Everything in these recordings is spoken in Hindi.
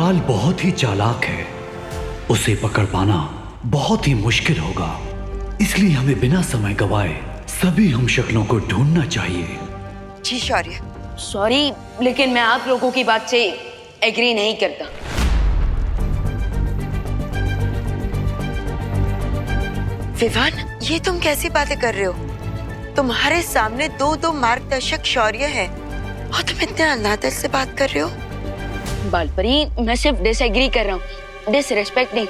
काल बहुत ही चालाक है, उसे पकड़ पाना बहुत ही मुश्किल होगा। इसलिए हमें बिना समय गवाए सभी हम शक्लों को ढूंढना चाहिए। जी शौर्य। सॉरी, लेकिन मैं आप लोगों की बात से एग्री नहीं करता। विवान, ये तुम कैसी बातें कर रहे हो? तुम्हारे सामने दो मार्गदर्शक शौर्य है और तुम इतने अनादर से बात कर रहे हो। बालपरी, मैं सिर्फ डिसएग्री कर रहा हूँ, डिसरिस्पेक्ट नहीं।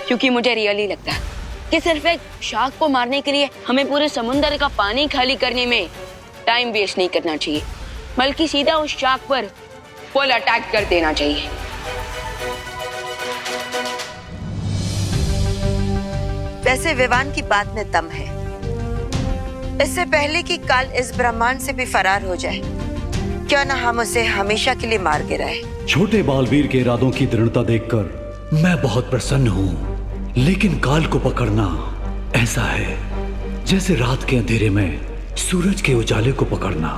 क्योंकि मुझे रियली लगता है कि सिर्फ एक शार्क को मारने के लिए हमें पूरे समुद्र का पानी खाली करने में टाइम वेस्ट नहीं करना चाहिए, बल्कि सीधा उस शार्क पर फुल अटैक कर देना चाहिए। वैसे विवान की बात में दम है। इससे पहले कि काल इस ब्रह्मांड से भी फरार हो जाए, क्यों ना हम उसे हमेशा के लिए मार गिराए। छोटे बालवीर के इरादों की दृढ़ता देखकर मैं बहुत प्रसन्न हूँ, लेकिन काल को पकड़ना ऐसा है जैसे रात के अंधेरे में सूरज के उजाले को पकड़ना।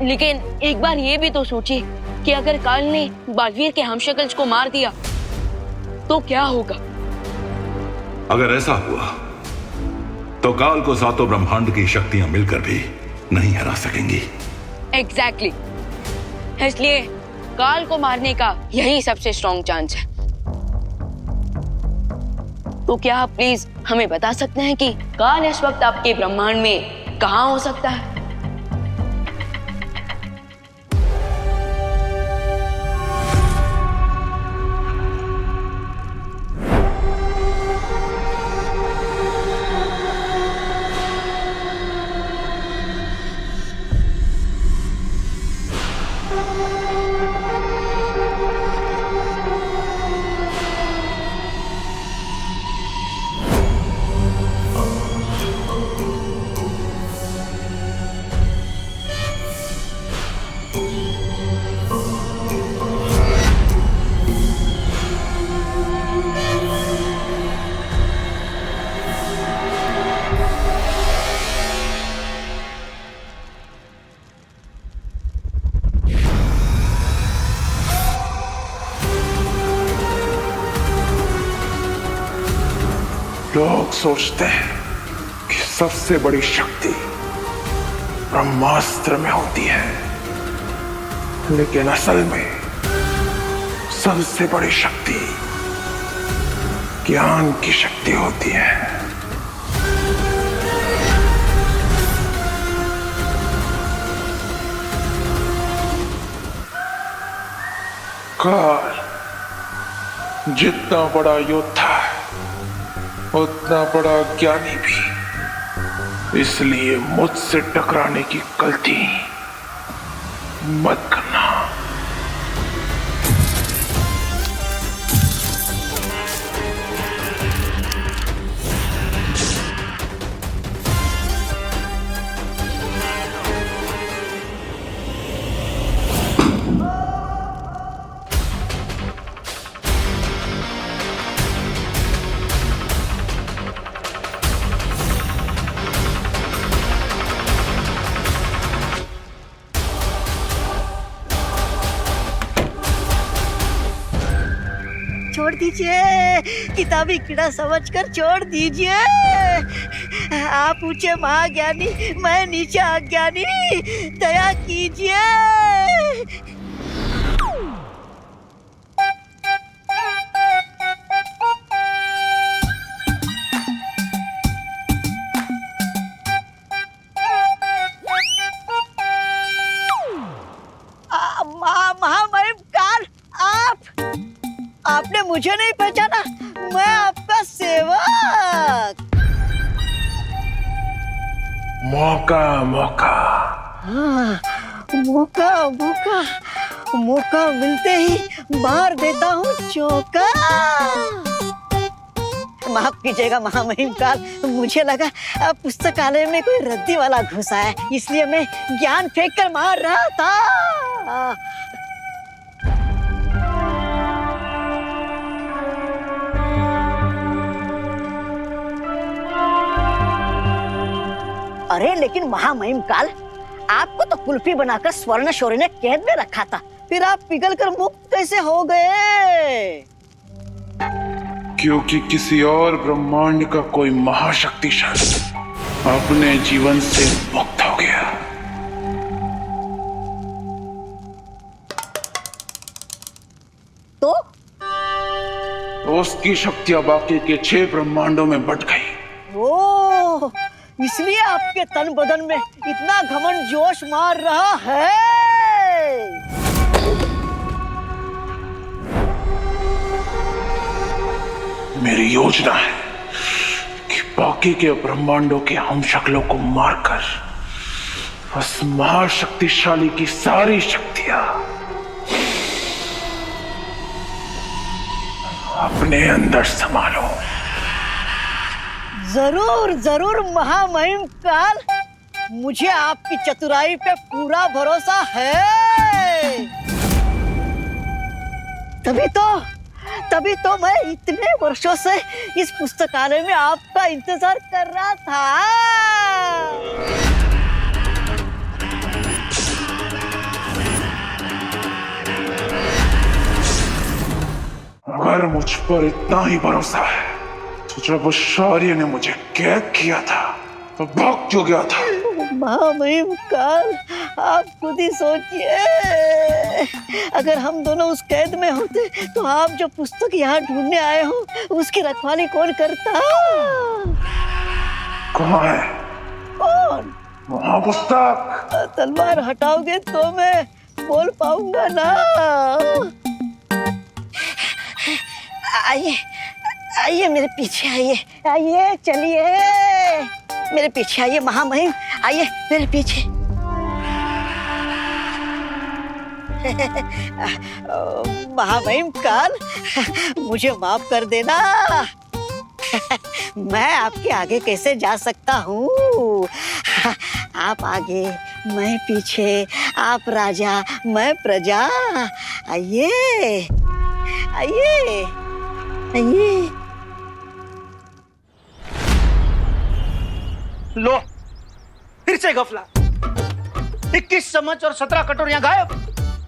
लेकिन एक बार ये भी तो सोचिए कि अगर काल ने बालवीर के हमशक्ल्स को मार दिया तो क्या होगा? अगर ऐसा हुआ तो काल को सातों ब्रह्मांड की शक्तियां मिलकर भी नहीं हरा सकेंगी। एग्जैक्टली। इसलिए काल को मारने का यही सबसे स्ट्रॉन्ग चांस है। तो क्या आप प्लीज हमें बता सकते हैं कि काल इस वक्त आपके ब्रह्मांड में कहां हो सकता है? लोग सोचते हैं कि सबसे बड़ी शक्ति ब्रह्मास्त्र में होती है, लेकिन असल में सबसे बड़ी शक्ति ज्ञान की शक्ति होती है। काल जितना बड़ा योद्धा है उतना बड़ा ज्ञानी भी, इसलिए मुझसे टकराने की गलती मत करना। छोड़ दीजिए, किताबी कीड़ा समझकर छोड़ दीजिए। आप ऊंचे महाज्ञानी, मैं नीचे अज्ञानी, दया कीजिए। महामहिम काल, आपने मुझे नहीं पहचाना? मैं आपका सेवक। मौका मौका मौका मौका मौका मिलते ही मार देता हूँ चौका। माफ कीजिएगा महामहिम काल, मुझे लगा पुस्तकालय में कोई रद्दी वाला घुसा है, इसलिए मैं ज्ञान फेंक कर मार रहा था। अरे लेकिन महामहिम काल, आपको तो कुल्फी बनाकर स्वर्ण शौर्य ने कैद में रखा था, फिर आप पिघलकर मुक्त कैसे हो गए? क्योंकि किसी और ब्रह्मांड का कोई महाशक्तिशाली अपने जीवन से मुक्त हो गया। तो उसकी शक्तियां बाकी के 6 ब्रह्मांडों में बट गई। ओ, इसलिए आपके तन बदन में इतना घमंड जोश मार रहा है। मेरी योजना है कि बाकी के ब्रह्मांडों के हम शक्लों को मारकर उस महाशक्तिशाली की सारी शक्तियां अपने अंदर संभालो। जरूर जरूर महामहिम काल, मुझे आपकी चतुराई पे पूरा भरोसा है। तभी तो मैं इतने वर्षों से इस पुस्तकालय में आपका इंतजार कर रहा था। अगर मुझ पर इतना ही भरोसा है तो जब उस शौर्य ने मुझे कैद किया था तो भाग क्यों गया था? महामहिम काल, आप खुद ही सोचिए, अगर हम दोनों उस कैद में होते तो आप जो पुस्तक यहाँ ढूंढने आए हो उसकी रखवाली कौन करता? कहाँ है? कौन? वहाँ पुस्तक। तलवार हटाओगे तो मैं बोल पाऊंगा ना। आइए आइए मेरे पीछे आइए, आइए चलिए मेरे पीछे आइए महामहिम, आइए मेरे पीछे। महामहिम काल, मुझे माफ कर देना। मैं आपके आगे कैसे जा सकता हूँ? आप आगे मैं पीछे, आप राजा मैं प्रजा। आइए आइए आइए। लो, फिर से गफला। 21 चम्मच और 17 कटोरियां गायब।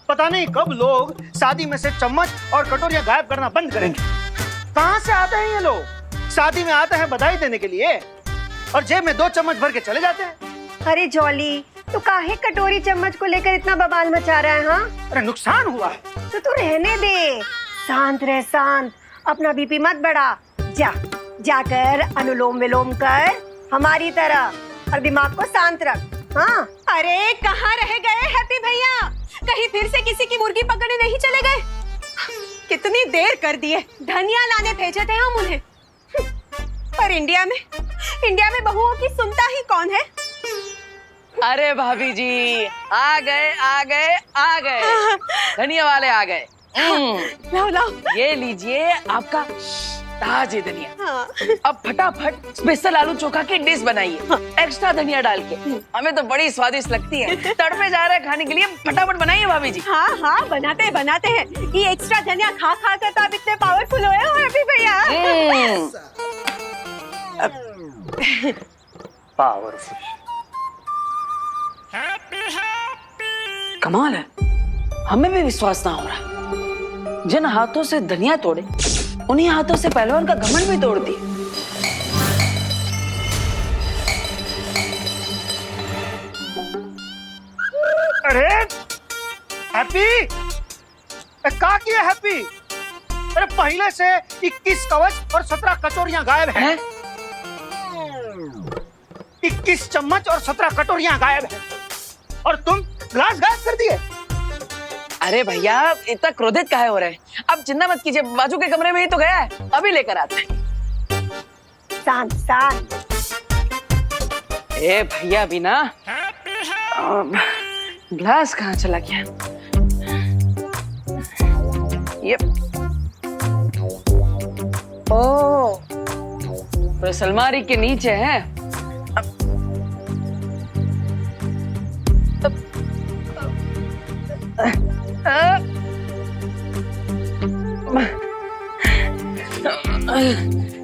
पता नहीं कब लोग शादी में से चम्मच और कटोरियां गायब करना बंद करेंगे। कहां से आते हैं ये लोग? शादी में आते हैं बधाई देने के लिए और जेब में 2 चम्मच भर के चले जाते हैं। अरे जॉली, तू काहे कटोरी चम्मच को लेकर इतना बवाल मचा रहा है? हाँ, अरे नुकसान हुआ है तो तू रहने दे, शांत रह, शांत, अपना बीपी मत बढ़ा। जाकर अनुलोम विलोम कर हमारी तरह और दिमाग को शांत रख। हाँ, अरे कहाँ रह गए हैप्पी भैया? कहीं फिर से किसी की मुर्गी पकड़ने नहीं चले गए? कितनी देर कर दिए, धनिया लाने भेजे थे हम उन्हें। पर इंडिया में बहुओं की सुनता ही कौन है? अरे भाभी जी, आ गए धनिया वाले आ गए। लाओ ये लीजिए आपका ताजे धनिया। हाँ। अब फटाफट स्पेशल आलू चोखा की डिश बनाइए, एक्स्ट्रा धनिया डाल के। हमें तो बड़ी स्वादिष्ट लगती है, तड़पे जा रहे हैं खाने के लिए, फटाफट बनाइए भाभी जी। हाँ, बनाते हैं। ये एक्स्ट्रा धनिया खा कर तो आप इतने पावरफुल हुए हो हैप्पी भैया। पावरफुल। कमाल है, हमें भी विश्वास ना हो रहा। जिन हाथों से धनिया तोड़े उन्हीं हाथों से पहलवान का घमंड भी तोड़ती। अरे हैप्पी, क्या किया हैप्पी? अरे पहले से 21 कवच और 17 कटोरियां गायब हैं। 21 चम्मच और 17 कटोरियां गायब हैं और तुम ग्लास गायब कर दिए। अरे भैया, इतना क्रोधित काहे हो रहे हैं? अब चिंता मत कीजिए, बाजू के कमरे में ही तो गया है, अभी लेकर आते हैं। शांत। ए भैया भी ना, ग्लास कहाँ चला गया? ये ओ, तो अलमारी के नीचे है।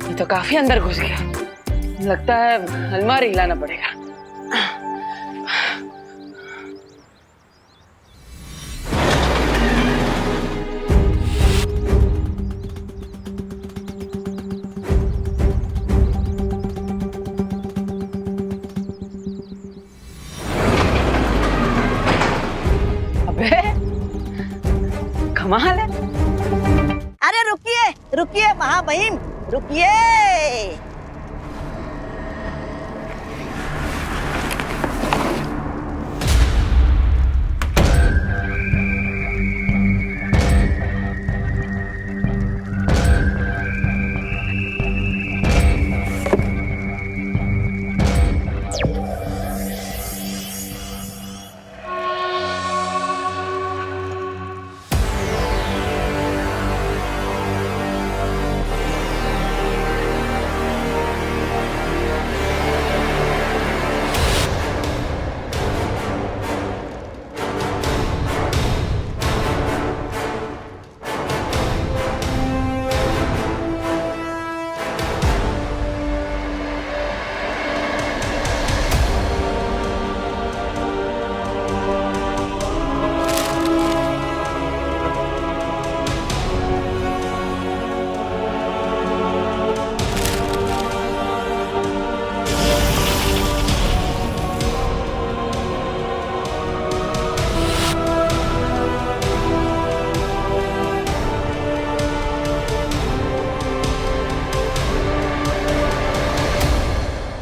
ये तो काफी अंदर घुस गया, लगता है अलमारी हिलाना पड़ेगा। कमाल है। अरे रुकिए रुकिए महामहिम, रुकिए।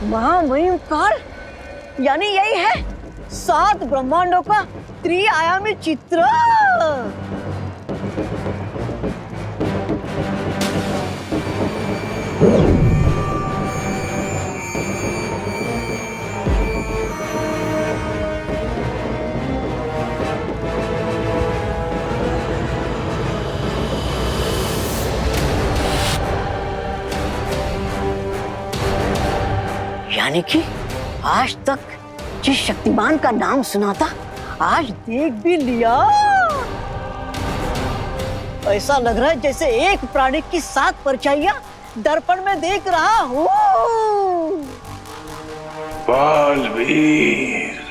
महामहिम काल, यानी यही है 7 ब्रह्मांडों का त्रिआयामी चित्र। यानी कि आज तक जिस शक्तिमान का नाम सुना था, आज देख भी लिया। ऐसा लग रहा है जैसे एक प्राणी की 7 परछाइयां दर्पण में देख रहा हूँ। बालवीर।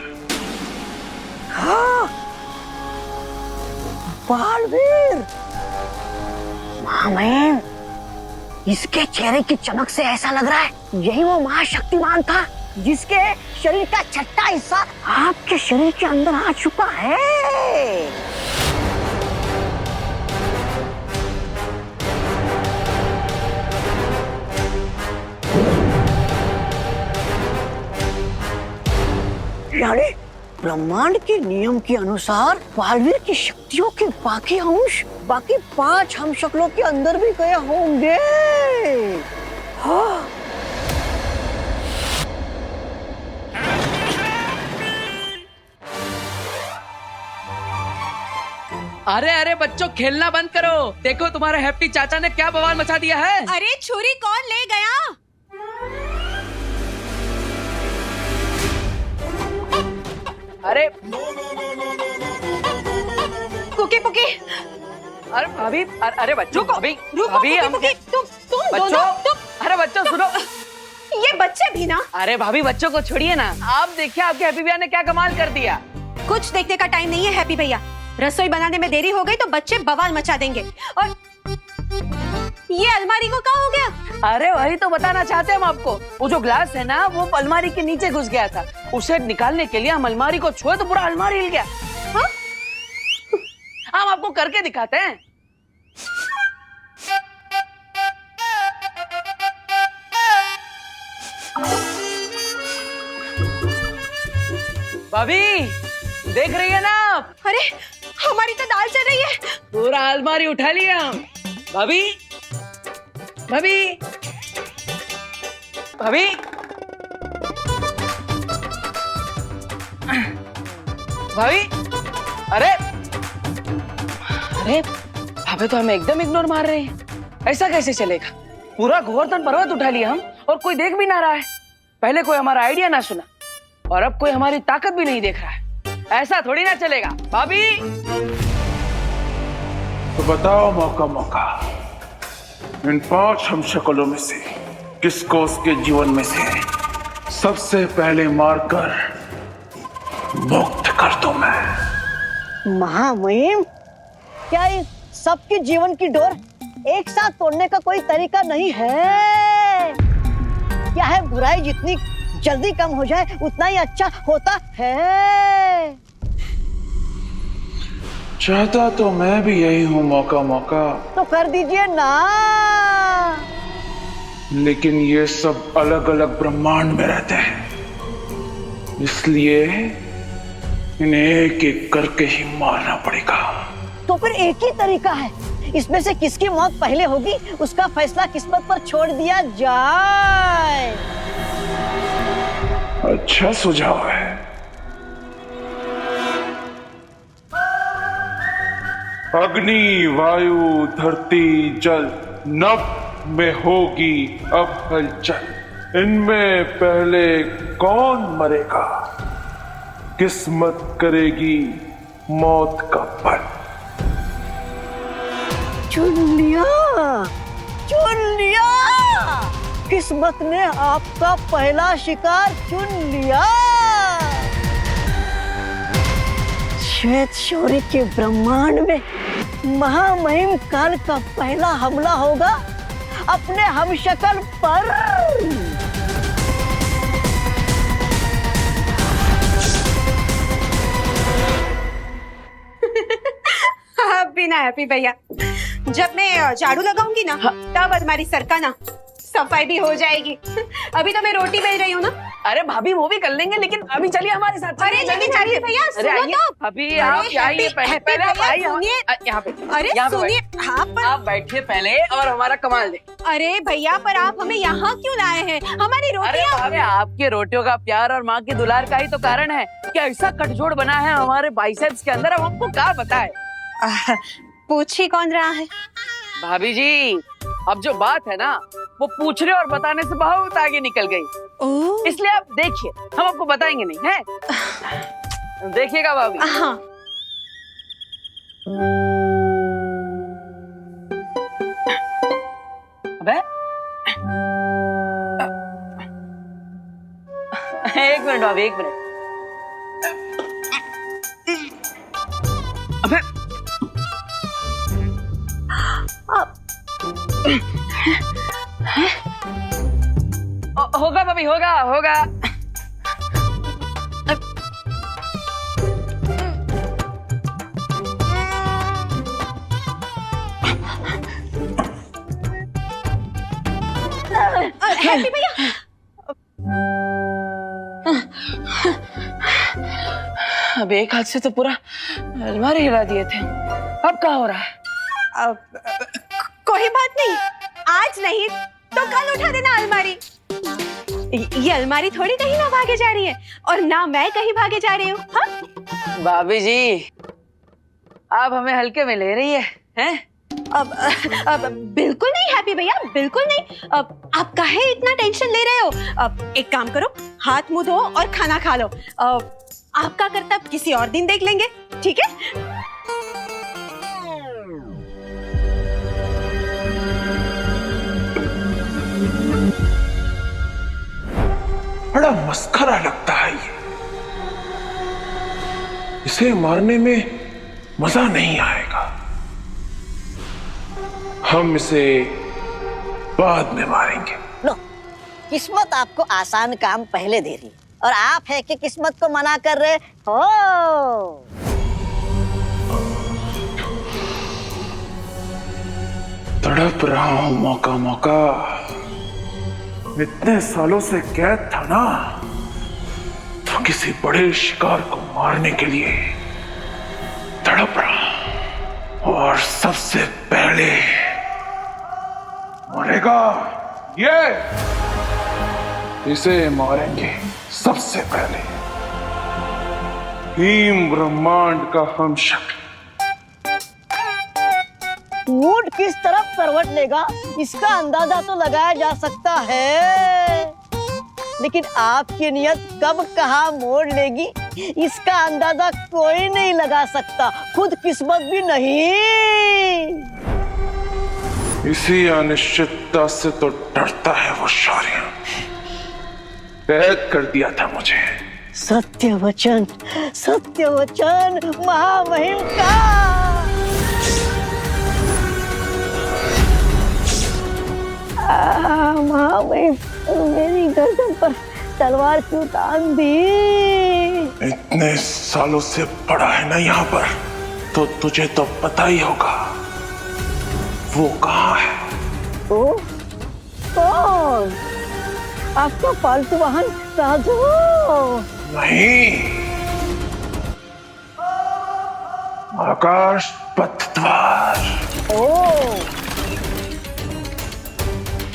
हाँ, बालवीर। महामहिम, इसके चेहरे की चमक से ऐसा लग रहा है यही वो महाशक्तिमान था जिसके शरीर का छठा हिस्सा आपके शरीर के अंदर आ चुका है। यानी ब्रह्मांड के नियम के अनुसार बालवीर की शक्तियों के बाकी अंश बाकी 5 हम शक्लों के अंदर भी गए होंगे। हाँ। अरे अरे बच्चों, खेलना बंद करो। देखो तुम्हारे हैप्पी चाचा ने क्या बवाल मचा दिया है। अरे छुरी कौन ले गया? अरे कुकी पुकी, अरे भाभी, अरे बच्चों, रुको, भाभी रुको, भाभी, कुकी हम पुकी, तुम बच्चों, दोनों, अरे बच्चों सुनो। ये बच्चे भी ना। अरे भाभी, बच्चों को छोड़िए ना। आप देखिए आपके हैप्पी भैया ने क्या कमाल कर दिया। कुछ देखने का टाइम नहीं है हैप्पी भैया। रसोई बनाने में देरी हो गई तो बच्चे बवाल मचा देंगे। और ये अलमारी को क्या हो गया? अरे वही तो बताना चाहते हैं हम आपको। वो जो ग्लास है ना, वो अलमारी के नीचे घुस गया था। उसे निकालने के लिए हम अलमारी को छुए तो पूरा अलमारी हिल गया। हाँ? हम आपको करके दिखाते हैं। भाभी देख रही है ना आप? अरे हमारी तो दाल चल रही है। पूरा अलमारी उठा लिया हम। भाभी, भाभी, भाभी, भाभी, अरे अरे भाभी तो हमें एकदम इग्नोर मार रहे हैं। ऐसा कैसे चलेगा? पूरा गोवर्धन पर्वत उठा लिया हम और कोई देख भी ना रहा है। पहले कोई हमारा आइडिया ना सुना और अब कोई हमारी ताकत भी नहीं देख रहा है। ऐसा थोड़ी ना चलेगा। भाभी तो बताओ मौका मौका, इन 5 हम शक्लों में से किसको उसके जीवन में से सबसे पहले मारकर मुक्त कर दूं मैं? महामहिम, क्या इस सबके जीवन की डोर एक साथ तोड़ने का कोई तरीका नहीं है? क्या है, बुराई जितनी जल्दी कम हो जाए उतना ही अच्छा होता है। चाहता तो मैं भी यही हूं, मौका मौका। तो कर दीजिए ना। लेकिन ये सब अलग अलग ब्रह्मांड में रहते हैं, इसलिए इन्हें एक एक करके ही मारना पड़ेगा। तो फिर एक ही तरीका है, इसमें से किसकी मौत पहले होगी उसका फैसला किस्मत पर छोड़ दिया जाए। अच्छा सुझाव है। अग्नि, वायु, धरती, जल, नभ में होगी अब हलचल। इनमें पहले कौन मरेगा, किस्मत करेगी मौत का पल। चुन लिया, चुन लिया। किस्मत ने आपका पहला शिकार चुन लिया। श्वेत शौर्य के ब्रह्मांड में महामहिम काल का पहला हमला होगा अपने हमशक्ल पर। अभी ना हैप्पी भैया, जब मैं झाड़ू लगाऊंगी ना तब हमारी सरकाना सफाई भी हो जाएगी। अभी तो मैं रोटी बेल रही हूँ ना। अरे भाभी वो भी कर लेंगे, लेकिन अभी चलिए हमारे साथ। अरे लेकिन हैप्पी भैया सुनो तो। अभी आप आइए पहले आप आइए यहाँ पे। अरे सुनिए, हाँ पर आप बैठिए पहले और हमारा कमाल दे। अरे भैया पर आप हमें यहाँ क्यों लाए हैं? हमारी रोटियाँ। अरे आपके रोटियों का प्यार और माँ की दुलार का ही तो कारण है कि ऐसा कटजोड़ बना है हमारे बाइसेप्स के अंदर। अब हमको क्या बताए? पूछ ही कौन रहा है भाभी जी। अब जो बात है ना वो पूछने और बताने से बहुत आगे निकल गई, इसलिए आप देखिए, हम आपको बताएंगे नहीं है। देखिएगा भाभी। हाँ। अबे एक मिनट भाभी, एक मिनट। अबे होगा भाभी, होगा होगा। हैप्पी भैया अब एक हाथ से तो पूरा अलमारी हिला दिए थे, अब क्या हो रहा है? कोई बात नहीं, आज नहीं तो कल उठा देना अलमारी। ये अलमारी थोड़ी कहीं ना भागे जा रही है, और ना मैं कहीं भागे जा रही हूँ। हाँ भाभी जी, आप हमें हल्के में ले रही है हैं? अब बिल्कुल नहीं हैप्पी भैया, बिल्कुल नहीं। अब आप काहे इतना टेंशन ले रहे हो? अब एक काम करो, हाथ मुंह धो और खाना खा लो। आपका कर्तव्य किसी और दिन देख लेंगे, ठीक है? बड़ा मस्खरा लगता है ये। इसे मारने में मजा नहीं आएगा, हम इसे बाद में मारेंगे। लो, किस्मत आपको आसान काम पहले दे रही है और आप है कि किस्मत को मना कर रहे हो। तड़प रहा हूं मौका मौका। इतने सालों से कैद था ना, तो किसी बड़े शिकार को मारने के लिए तड़प रहा, और सबसे पहले मरेगा ये। इसे मारेंगे सबसे पहले। भीम ब्रह्मांड का हम शक्ल। ऊंट किस तरफ करवट लेगा इसका अंदाजा तो लगाया जा सकता है, लेकिन आपकी नियत कब कहाँ मोड़ लेगी इसका अंदाजा कोई नहीं लगा सकता, खुद किस्मत भी नहीं। इसी अनिश्चितता से तो डरता है वो शौर्य। कैद कर दिया था मुझे। सत्य वचन महामहिम का। महामहिम, मेरी गर्दन पर तलवार क्यों तान दी? इतने सालों से पड़ा है ना यहाँ पर, तो तुझे तो पता ही होगा वो कहाँ है। ओ, कौन? आपका पालतू वाहन राजू? नहीं, आकाश पथ द्वार, ओ,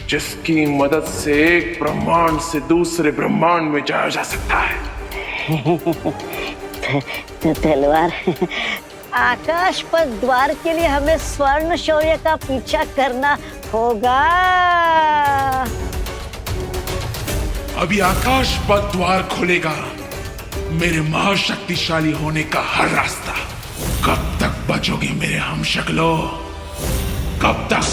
जिसकी मदद से एक ब्रह्मांड से दूसरे ब्रह्मांड में जाया जा सकता है। तलवार। आकाश पथ द्वार के लिए हमें स्वर्ण शौर्य का पीछा करना होगा। अभी आकाश पथ द्वार खुलेगा मेरे महाशक्तिशाली होने का हर रास्ता। कब तक बचोगे मेरे हमशक्लो? कब तक?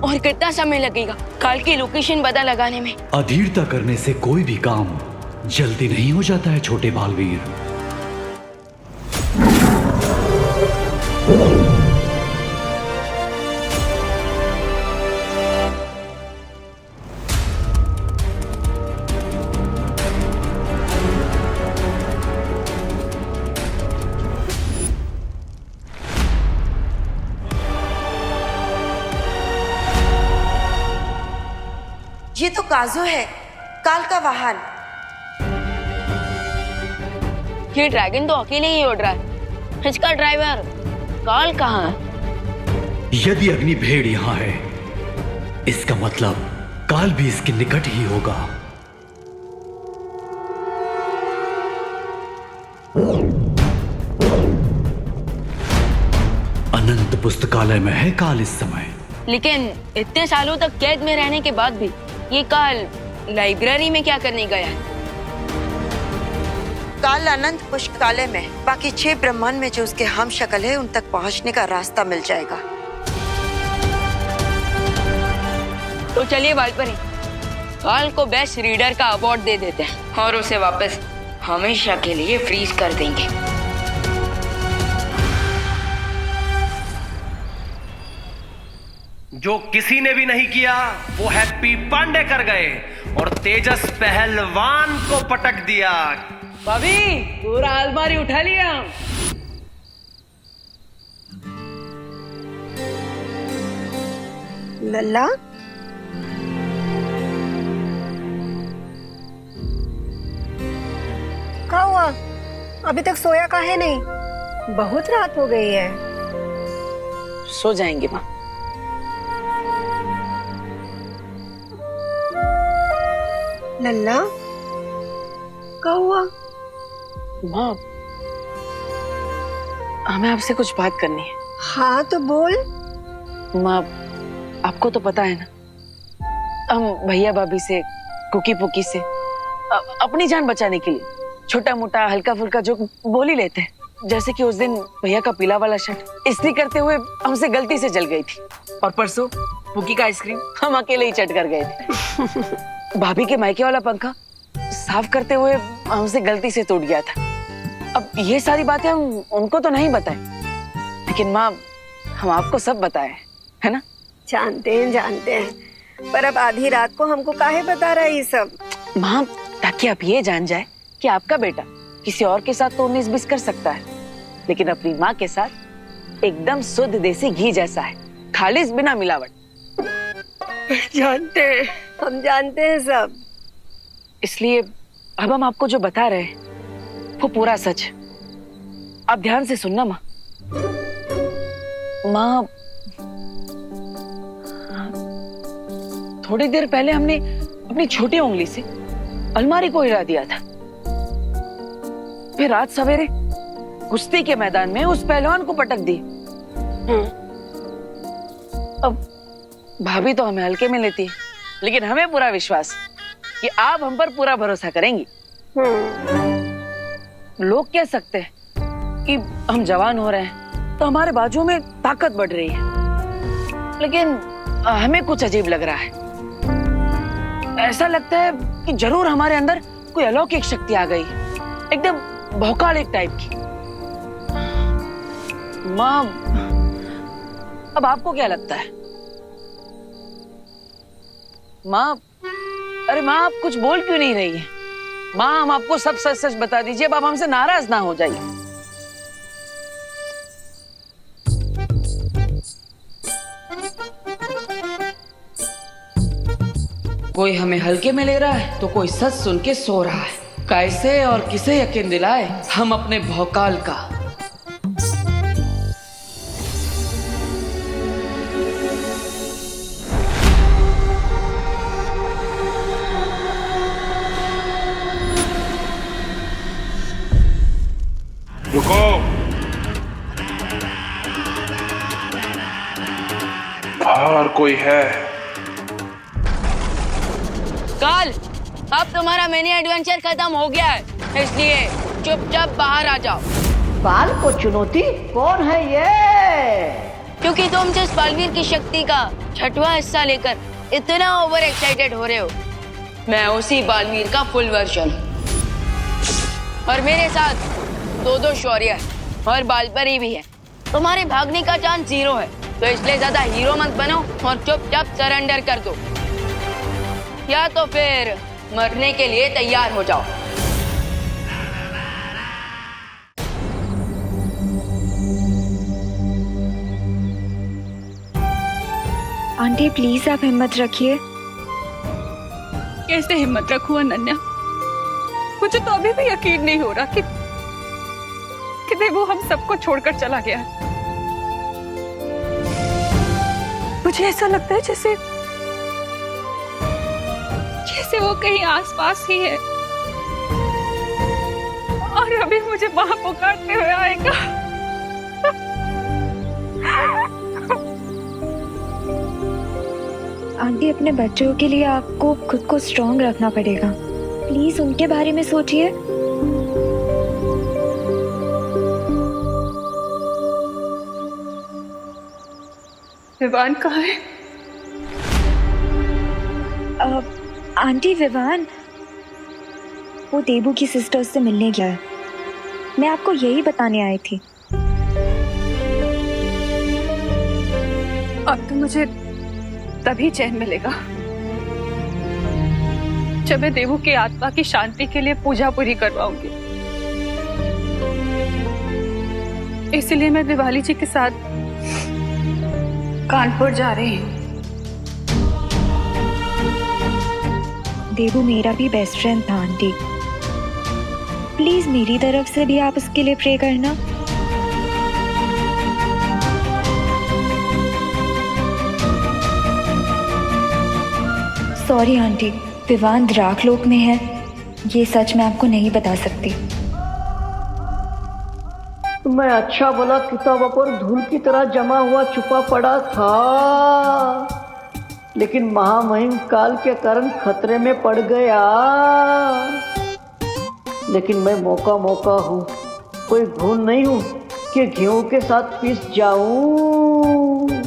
और कितना समय लगेगा काल की लोकेशन पता लगाने में? अधीरता करने से कोई भी काम जल्दी नहीं हो जाता है छोटे बालवीर। ये तो काजू है, काल का वाहन। ये ड्रैगन तो अकेले ही उड़ रहा है, इसका ड्राइवर काल कहाँ है? यदि अग्नि भेड़ यहाँ है, इसका मतलब काल भी इसके निकट ही होगा। अनंत पुस्तकालय में है काल इस समय। लेकिन इतने सालों तक कैद में रहने के बाद भी ये काल लाइब्रेरी में क्या करने गया है? काल अनंत पुस्तकालय में बाकी 6 ब्रह्मांड में जो उसके हम शक्ल है उन तक पहुंचने का रास्ता मिल जाएगा। तो चलिए वालपरी, काल को बेस्ट रीडर का अवार्ड दे देते हैं और उसे वापस हमेशा के लिए फ्रीज कर देंगे। जो किसी ने भी नहीं किया वो हैप्पी पांडे कर गए और तेजस पहलवान को पटक दिया। भाभी पूरा अलमारी उठा लिया हम। लल्ला, क्या हुआ? अभी तक सोया का है नहीं? बहुत रात हो गई है। सो जाएंगे माँ। लल्ला, क्या हुआ? माँ, हमें आपसे कुछ बात करनी है। हाँ तो बोल। माँ, आपको तो पता है ना, हम भैया भाभी से, कुकी पुकी से अपनी जान बचाने के लिए छोटा मोटा हल्का फुल्का जो बोल ही लेते हैं। जैसे कि उस दिन भैया का पीला वाला शर्ट इस्त्री करते हुए हमसे गलती से जल गई थी, और परसों पुकी का आइसक्रीम हम अकेले ही चट कर गए थे। भाभी के मायके वाला पंखा साफ करते हुए हमसे गलती से टूट गया था। अब ये सारी बातें हम उनको तो नहीं बताए, लेकिन माँ हम आपको सब बताए, है ना? जानते हैं, पर अब आधी रात को हमको काहे बता रहा है ये सब? माँ, ताकि आप ये जान जाए कि आपका बेटा किसी और के साथ तो 19-20 कर सकता है, लेकिन अपनी माँ के साथ एकदम शुद्ध देसी घी जैसा है, खालिस बिना मिलावट। हम जानते हैं सब। इसलिए अब हम आपको जो बता रहे हैं वो पूरा सच है। आप ध्यान से सुनना माँ। माँ, थोड़ी देर पहले हमने अपनी छोटी उंगली से अलमारी को हिला दिया था, फिर रात सवेरे कुश्ती के मैदान में उस पहलवान को पटक दी। अब भाभी तो हमें हल्के में लेती है, लेकिन हमें पूरा विश्वास कि आप हम पर पूरा भरोसा करेंगी। लोग कह सकते हैं कि हम जवान हो रहे हैं तो हमारे बाजुओं में ताकत बढ़ रही है, लेकिन हमें कुछ अजीब लग रहा है। ऐसा लगता है कि जरूर हमारे अंदर कोई अलौकिक शक्ति आ गई, एकदम भौकालिक टाइप की। माँ, अब आपको क्या लगता है? माँ, अरे माँ, आप कुछ बोल क्यों नहीं रही है? माँ, हम आपको सब सच सच बता दीजिए, अब आप हमसे नाराज ना हो जाइए। कोई हमें हल्के में ले रहा है तो कोई सच सुन के सो रहा है। कैसे और किसे यकीन दिलाए हम अपने भौकाल का? रुको। बाहर कोई है? काल, अब तुम्हारा मिनी एडवेंचर खत्म हो गया है, इसलिए चुपचाप बाहर आ जाओ। काल को चुनौती? कौन है ये? क्योंकि तुम जिस बालवीर की शक्ति का 6वां हिस्सा लेकर इतना ओवर एक्साइटेड हो रहे हो, मैं उसी बालवीर का फुल वर्जन हूँ। और मेरे साथ दो शौर्य और बालपरी भी है। तुम्हारे भागने का चांस 0 है, तो इसलिए ज्यादा हीरो मत बनो और चुपचाप सरेंडर कर दो, या तो फिर मरने के लिए तैयार हो जाओ। आंटी प्लीज आप हिम्मत रखिए। कैसे हिम्मत रखूं अनन्या? मुझे तो अभी भी यकीन नहीं हो रहा कि देवू हम सबको छोड़कर चला गया। मुझे ऐसा लगता है जैसे वो कहीं आसपास ही है और अभी मुझे वहां पुकारते हुए आएगा। आंटी अपने बच्चों के लिए आपको खुद को स्ट्रॉन्ग रखना पड़ेगा। प्लीज उनके बारे में सोचिए। विवान कहाँ है? आंटी विवान वो देबू की सिस्टर्स से मिलने गया है। मैं आपको यही बताने आई थी। अब तो मुझे तभी चैन मिलेगा जब मैं देवू की आत्मा की शांति के लिए पूजा पूरी करवाऊंगी। इसलिए मैं दिवाली जी के साथ कानपुर जा रही हूँ। देबू मेरा भी बेस्ट फ्रेंड था आंटी। प्लीज मेरी तरफ से भी आप उसके लिए प्रे करना। सॉरी आंटी, विवान द्राकलोक में है, ये सच मैं आपको नहीं बता सकती। मैं अच्छा भला किताबों पर धूल की तरह जमा हुआ छुपा पड़ा था, लेकिन महामहिम काल के कारण खतरे में पड़ गया। लेकिन मैं मौका हूँ, कोई भूल नहीं हूँ कि गेहूं के साथ पिस जाऊं।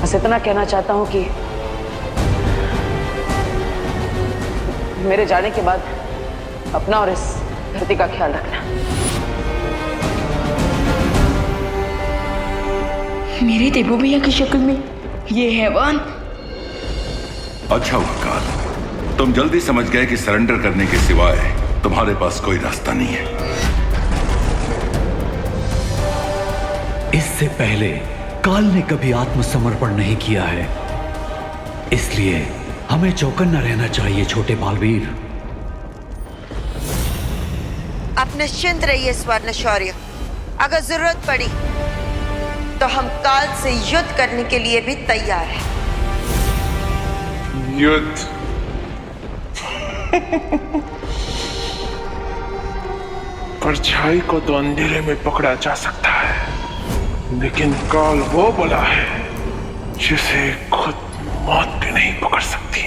बस इतना कहना चाहता हूँ कि मेरे जाने के बाद अपना और इस धरती का ख्याल रखना। मेरे देवू भैया की शक्ल में ये हैवान। अच्छा हुआ काल, तुम जल्दी समझ गए कि सरेंडर करने के सिवाय तुम्हारे पास कोई रास्ता नहीं है। इससे पहले काल ने कभी आत्मसमर्पण नहीं किया है, इसलिए हमें चौकन्ना रहना चाहिए छोटे बालवीर। आप निश्चिंत रहिए स्वर्ण शौर्य। अगर जरूरत पड़ी तो हम काल से युद्ध करने के लिए भी तैयार हैं। युद्ध? परछाई को तो अंधेरे में पकड़ा जा सकता है, लेकिन काल वो बला है जिसे खुद मौत भी नहीं पकड़ सकती।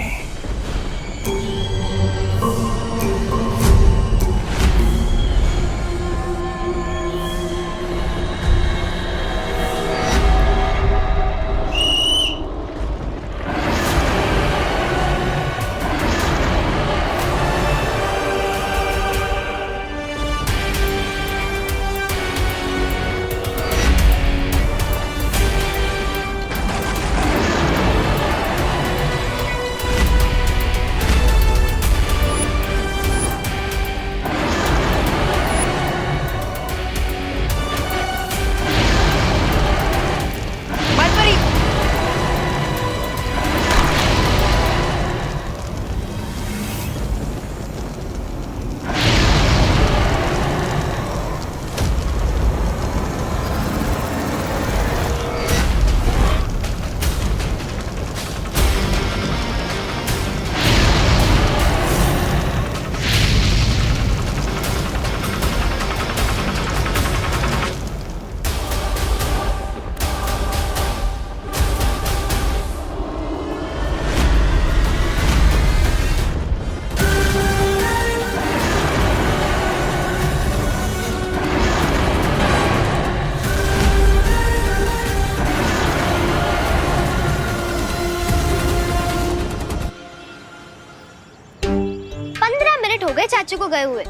चाचू को गए हुए।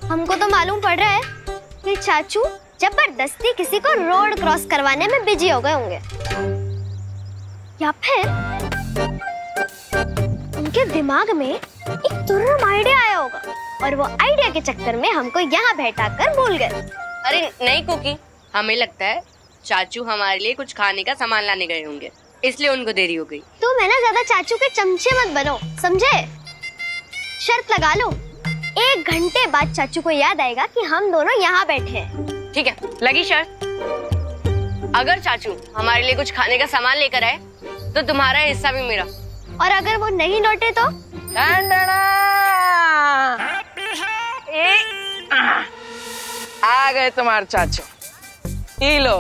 हमको तो मालूम पड़ रहा है कि चाचू जबरदस्ती किसी को रोड क्रॉस करवाने में बिजी हो गए होंगे, या फिर उनके दिमाग में एक तुर्रम आइडिया आया होगा और वो आइडिया के चक्कर में हमको यहाँ बैठाकर भूल गए। अरे नहीं कुकी, हमें लगता है चाचू हमारे लिए कुछ खाने का सामान लाने गए होंगे, इसलिए उनको देरी हो गई। तुम है ना ज्यादा चाचू के चमचे मत बनो, समझे? शर्त लगा लो, 1 घंटे बाद चाचू को याद आएगा कि हम दोनों यहाँ बैठे हैं। ठीक है, लगी शर्त। अगर चाचू हमारे लिए कुछ खाने का सामान लेकर आए तो तुम्हारा हिस्सा भी मेरा, और अगर वो नहीं लौटे तो? आ गए तुम्हारे चाचू। ये लो,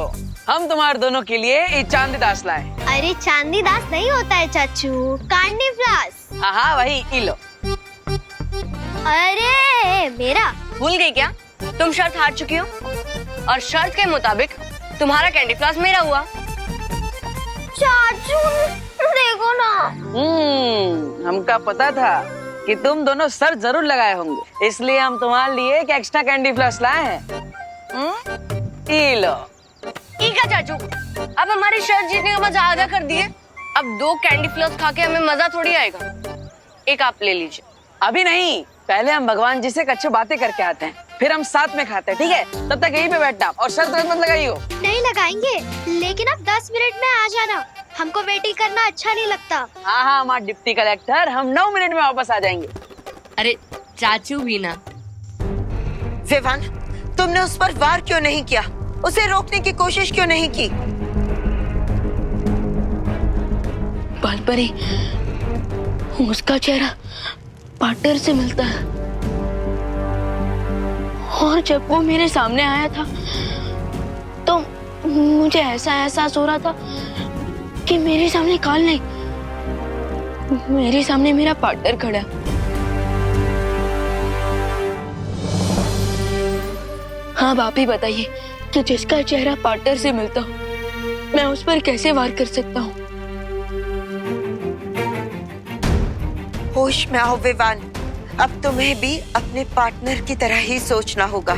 हम तुम्हारे दोनों के लिए ये चांदी दास लाए। अरे चांदी दास नहीं होता है चाचू, कांडी फ्लास। हाँ वही, ये लो। अरे मेरा भूल गई क्या? तुम शर्त हार चुकी हो और शर्त के मुताबिक तुम्हारा कैंडी फ्लास मेरा हुआ। चाचू देखो ना। हमका पता था कि तुम दोनों सर जरूर लगाए होंगे, इसलिए हम तुम्हारे लिए एक एक्स्ट्रा कैंडी फ्लास लाए हैं। ये लो। ठीक है चाचू, अब हमारी शर्त जीतने का मजा आधा कर दिए। अब 2 कैंडी फ्लास खा के हमें मजा थोड़ी आएगा। एक आप ले लीजिए। अभी नहीं, पहले हम भगवान जी से अच्छी बातें करके आते हैं, फिर हम साथ में खाते हैं, ठीक है? तब तक यहीं पे बैठना और शर्त मत लगाइयो। नहीं लगाएंगे, लेकिन अब 10 मिनट में आ जाना, हमको वेटिंग करना अच्छा नहीं लगता। हाँ हमारे डिप्टी कलेक्टर, हम 9 मिनट में वापस आ जाएंगे। अरे चाचू भी ना। विवान, तुमने उस पर वार क्यों नहीं किया? उसे रोकने की कोशिश क्यों नहीं की? बालपरी, उसका चेहरा पार्टनर से मिलता है, और जब वो मेरे सामने आया था तो मुझे ऐसा एहसास हो रहा था कि मेरे सामने काल नहीं, मेरे सामने मेरा पार्टनर खड़ा है। हाँ आप ही बताइए कि जिसका चेहरा पार्टनर से मिलता हो, मैं उस पर कैसे वार कर सकता हूँ? होश में आओ विवान, अब तुम्हें भी अपने पार्टनर की तरह ही सोचना होगा।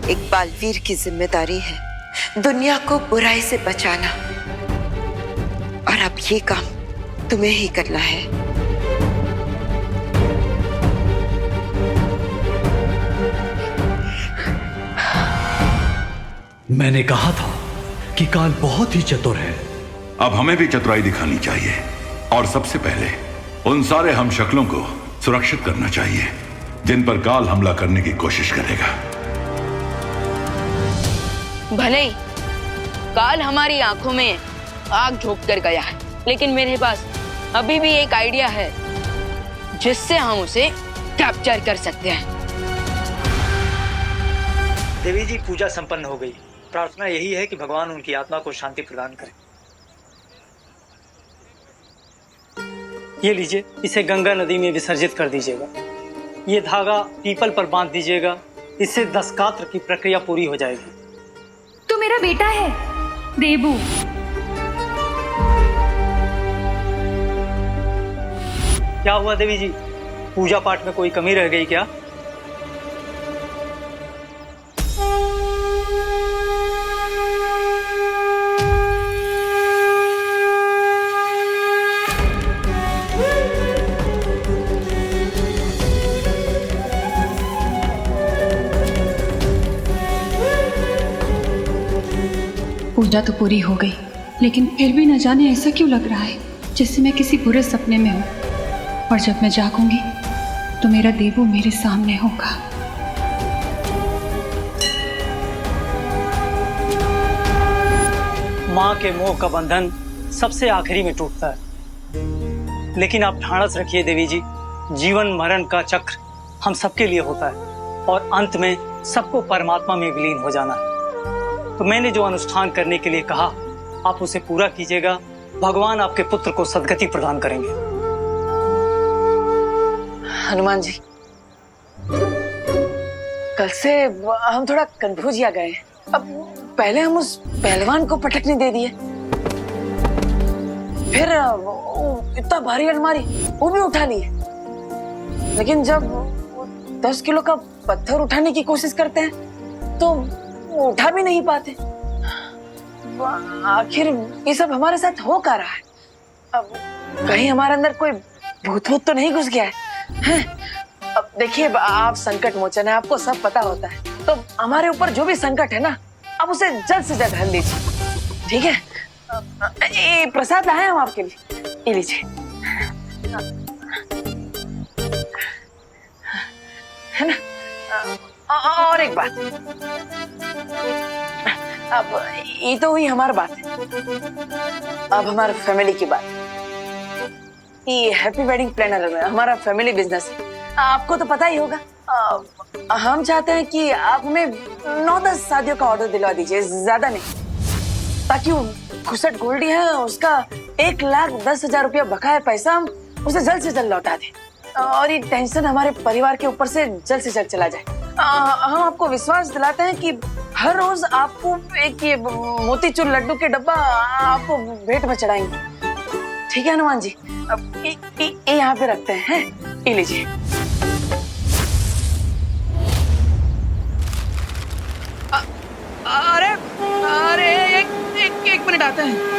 एक बालवीर की जिम्मेदारी है दुनिया को बुराई से बचाना, और अब ये काम तुम्हें ही करना है। मैंने कहा था कि काल बहुत ही चतुर है। अब हमें भी चतुराई दिखानी चाहिए और सबसे पहले उन सारे हम शक्लों को सुरक्षित करना चाहिए जिन पर काल हमला करने की कोशिश करेगा। भले ही काल हमारी आंखों में आग झोंक कर गया है, लेकिन मेरे पास अभी भी एक आइडिया है जिससे हम उसे कैप्चर कर सकते हैं। देवी जी, पूजा संपन्न हो गई। प्रार्थना यही है कि भगवान उनकी आत्मा को शांति प्रदान करे। ये लीजिए, इसे गंगा नदी में विसर्जित कर दीजिएगा। ये धागा पीपल पर बांध दीजिएगा, इससे 10 कात्र की प्रक्रिया पूरी हो जाएगी। तो मेरा बेटा है देबू। क्या हुआ देवी जी, पूजा पाठ में कोई कमी रह गई क्या? पूजा तो पूरी हो गई, लेकिन फिर भी न जाने ऐसा क्यों लग रहा है जैसे मैं किसी बुरे सपने में हूँ। और जब मैं जागूंगी तो मेरा देबू मेरे सामने होगा। माँ के मोह का बंधन सबसे आखिरी में टूटता है, लेकिन आप ढाढ़स रखिए देवी जी, जीवन मरण का चक्र हम सबके लिए होता है और अंत में सबको परमात्मा में विलीन हो जाना है। तो मैंने जो अनुष्ठान करने के लिए कहा आप उसे पूरा कीजिएगा। भगवान आपके पुत्र को सद्गति प्रदान करेंगे। हनुमान जी, कल से हम थोड़ा कंफ्यूज गए हैं। अब पहले हम उस पहलवान को पटकने दे दिए, फिर इतना भारी अलमारी वो भी उठा लिए, लेकिन जब 10 किलो का पत्थर उठाने की कोशिश करते हैं तो उठा भी नहीं पाते। आखिर ये सब हमारे साथ हो क्या रहा है? अब कहीं हमारे अंदर कोई भूत तो नहीं घुस गया है? अब देखिए, आप संकट मोचन है, आपको सब पता होता है, तो हमारे ऊपर जो भी संकट है ना, आप उसे जल्द से जल्द हल दीजिए, ठीक है? ये प्रसाद लाए हम आपके लिए, ये लीजिए, है ना? और एक बात, अब ये तो हुई हमारी बात, अब हमारे फैमिली की बात। ये हैप्पी वेडिंग प्लानर में हमारा फैमिली बिजनेस है, आपको तो पता ही होगा। हम चाहते हैं कि आप हमें 9-10 शादियों का ऑर्डर दिलवा दीजिए, ज्यादा नहीं, ताकि वो खुसट गोल्डी है उसका 1,10,000 रुपया बकाया पैसा हम उसे जल्द से जल्द लौटा दें और ये टेंशन हमारे परिवार के ऊपर से जल्द से जल्द चला जाए। हम आपको विश्वास दिलाते हैं कि हर रोज आपको एक ये मोतीचूर लड्डू के डब्बा आपको भेंट में चढ़ाएंगे, ठीक है हनुमान जी? अब ये यहाँ पे रखते हैं, ये लीजिए। अरे अरे एक मिनट आते हैं।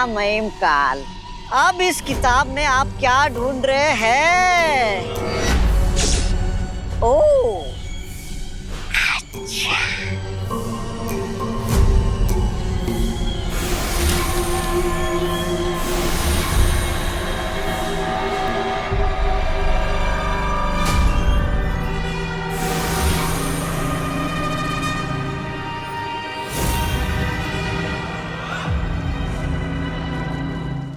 महिम काल, अब इस किताब में आप क्या ढूंढ रहे हैं? ओह, अच्छा।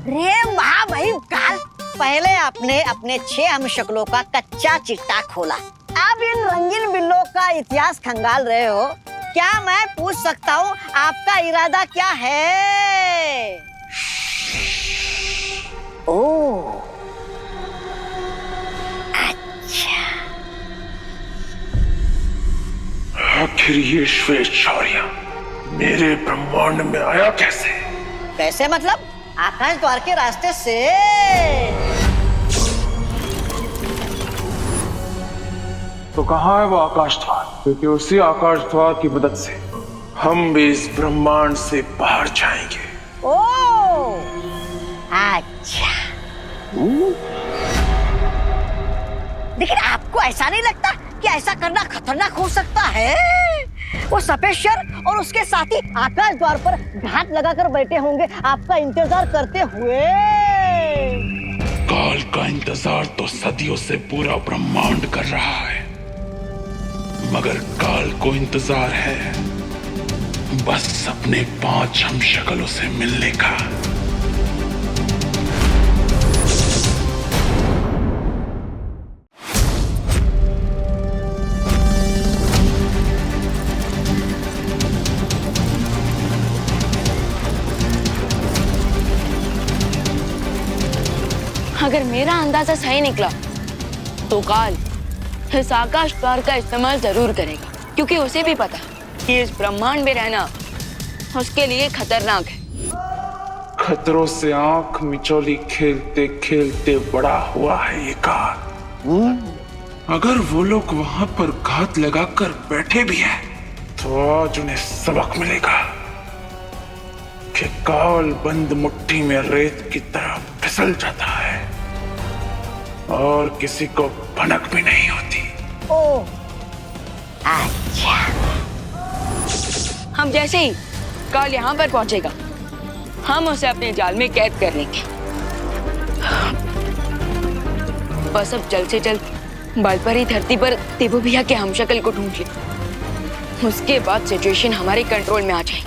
रे महामहिम काल, पहले आपने अपने 6 हमशक्लों का कच्चा चिट्टा खोला, अब इन रंगीन बिल्लों का इतिहास खंगाल रहे हो। क्या मैं पूछ सकता हूँ आपका इरादा क्या है? ओह, अच्छा। आखिर ये श्वेत शौर्य मेरे ब्रह्मांड में आया कैसे? कैसे मतलब? आकाश द्वार के रास्ते से। तो कहाँ है वो आकाश द्वार? क्योंकि उसी आकाश द्वार की मदद से हम भी इस ब्रह्मांड से बाहर जाएंगे। ओह, अच्छा। लेकिन आपको ऐसा नहीं लगता कि ऐसा करना खतरनाक हो सकता है? वो सफेद शेर और उसके साथी आकाश द्वार पर घात लगाकर बैठे होंगे आपका इंतजार करते हुए। काल का इंतजार तो सदियों से पूरा ब्रह्मांड कर रहा है, मगर काल को इंतजार है बस अपने 5 हमशक्लों से मिलने का। अगर मेरा अंदाजा सही निकला तो काल इस आकाश द्वार का इस्तेमाल जरूर करेगा, क्योंकि उसे भी पता है कि इस ब्रह्मांड में रहना उसके लिए खतरनाक है। खतरों से आंख मिचौली खेलते खेलते बड़ा हुआ है ये काल। अगर वो लोग वहां पर घात लगाकर बैठे भी हैं, तो आज उन्हें सबक मिलेगा कि काल बंद मुट्ठी में रेत की तरह फिसल जाता है और किसी को भनक भी नहीं होती। ओह, अच्छा। हम जैसे ही काल यहाँ पर पहुंचेगा, हम उसे अपने जाल में कैद कर लेंगे। बस अब जल्द से जल्द बालपरी धरती पर देवू भैया के हमशक्ल को ढूंढ ले, उसके बाद सिचुएशन हमारे कंट्रोल में आ जाएगी।